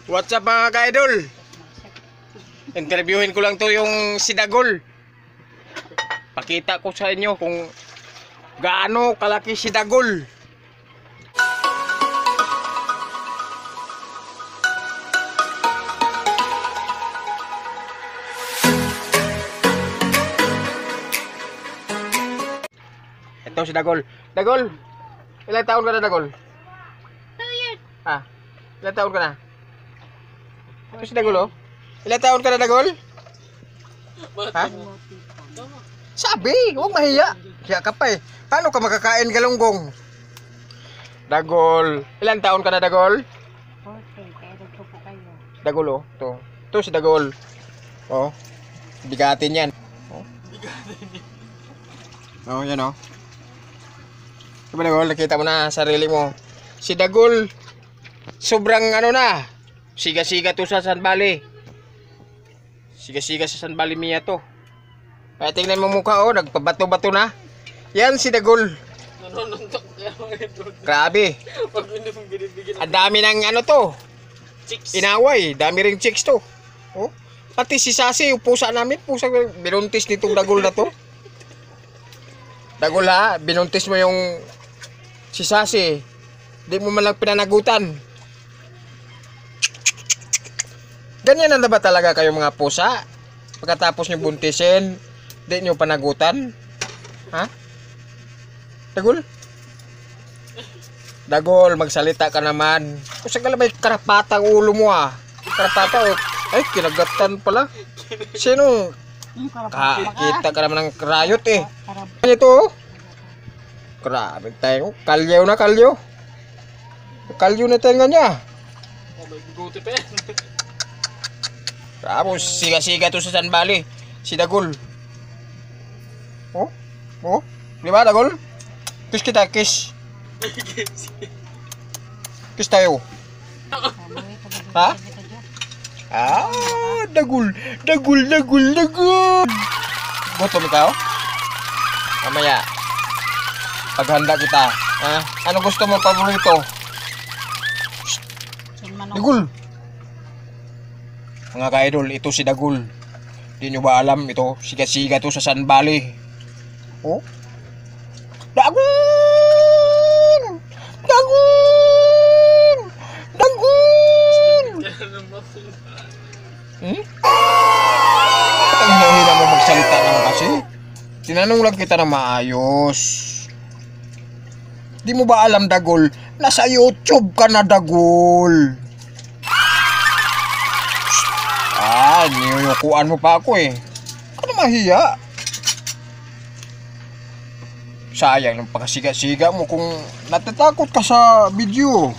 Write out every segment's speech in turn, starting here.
What's up mga ka-idol? Interviewin ko lang to yung si Dagol. Pakita ko sa inyo kung gaano kalaki si Dagol. Ito si Dagol. Dagol, ilang taon ka na, Dagol? 2 years. Ah, ilang taon ka na? Ito si Dagol, oh. Ilang taon ka na, Dagol? Ha? Sabi, huwag mahiya. Hiya ka pa eh. Paano ka makakain galunggong? Dagol, ilang taon ka na, Dagol? 14, kaya nagsupo kayo. Dagol, oh. Ito si Dagol. Oh, bigatin yan. Oh, oh yan, oh. Diba, Dagol, nakita mo na sarili mo. Si Dagol, sobrang ano na, siga-siga to sa San Valley. Siga-siga sa San Valley Mia to. Kaya tingnan mo mukha, oh, nagpabato-bato na. Yan si Dagol. Nanonontok kaya mga idol. Grabe. Pag hindi mong binibigyan Ang dami ng ano to, chicks. inaway. Dami ring chicks to. Oh, pati si Sasi, yung pusa namin, pusa binuntis nitong Dagol na to. Dagol ha, binuntis mo yung si Sasi. Di mo man lang pinanagutan. Ganyan na ba talaga kayo mga pusa? Pagkatapos nyo buntisin, di nyo panagutan? Ha? Dagol? Dagol, magsalita ka naman. Kasi ka may karapatang ulo mo ah. Karapata oh. Ay, kinagatan pala. Sino? Kita ka naman ng riot eh. Ano ito oh? Grabe tayo. Kalyaw na kalyaw. Kalyaw na tayo nga niya. Oh, may bigote pa yan. Tapos siga-siga to sa San Valley. Si Dagol. Oh? Oh? Di ba Dagol? Kiss kita, kiss. Kiss tayo. Ha? Ah, Dagol. Dagol, Dagol, Dagol. Gutom ikaw? Mamaya. Paghanda kita. Ha? Ano gusto mo paborito? Dagol. Mga ka-idol, ito si Dagol. Di nyo ba alam ito? Siga-siga to sa San Valley. Oh? Dagol! Dagol! Dagol! Hmm? Ang hihina mo magsalita naman kasi. Tinanong lang kita na maayos. Di mo ba alam, Dagol? Nasa YouTube ka na, Dagol. Ah, niyuyukuan mo pa ako eh. Ano mahiya? Sayang ng pagkasiga-siga mo kung natatakot ka sa video.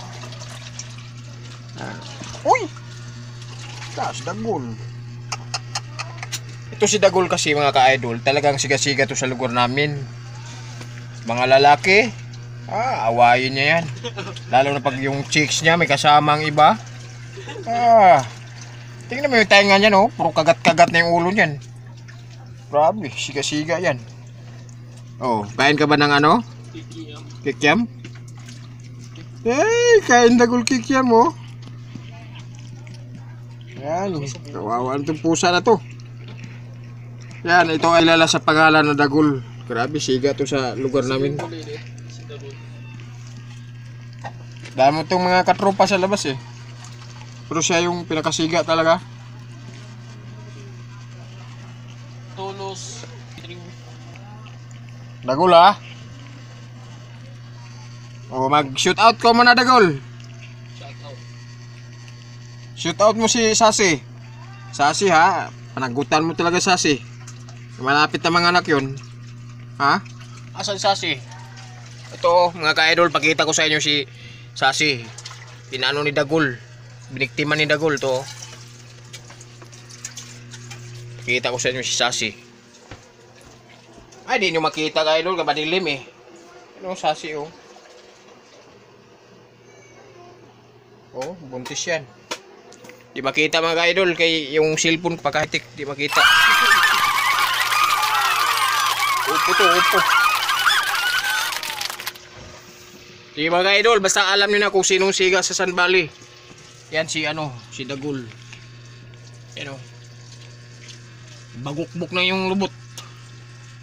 Uy! Tas Dagol. Ito si Dagol kasi mga ka-idol. Talagang siga-siga to sa lugar namin. Mga lalaki, awayin niya yan. Lalo na pag yung chicks niya may kasamang iba. Tingnan mo yung tainga niya, no? Puro kagat-kagat na yung ulo niyan. Grabe, siga-siga yan. Oh, kain ka ba ng ano? Kikiam? Hey, kain Dagol kikiam, oh. Yan, kawawa itong pusa na to. Yan, ito ay lala sa pangalan na Dagol. Grabe, siga to sa lugar namin. Dami itong mga katropa sa labas eh. Pero siya yung pinakasiga talaga. Tolos. Dagol ah. O mag-shoot out ko muna Dagol. Shoot out mo si Sasi. Sasi ha. Panagutan mo talaga Sasi. Malapit na mga anak yun. Ha? Asan Sasi? Ito mga ka-idol, pakita ko sa inyo si Sasi. Pinano ni Dagol. Biniktima ni Dagol to. Kita ko sa inyo si Sasi. Ay, di nyo makita ka-idol, kabadilim eh. Ano Sasi oh. Oh, buntis yan. Di makita mga ka-idol, kay yung cellphone pagkahitik, di makita. Upo to, upo. Di mga ka-idol, basta alam nyo na kung sinong siga sa San Valley. Yan si si Dagul. Yan o. Bagukbok na yung lubot.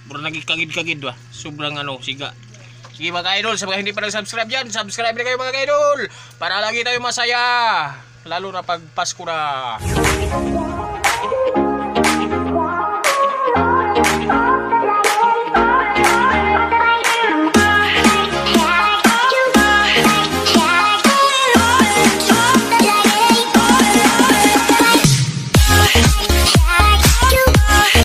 Puro nagkagid-kagid ba? Sobrang siga. Sige mga ka-idol, sa mga hindi pa nag-subscribe dyan, subscribe na kayo mga ka-idol. Para lagi tayo masaya. Lalo na pag Pasko na.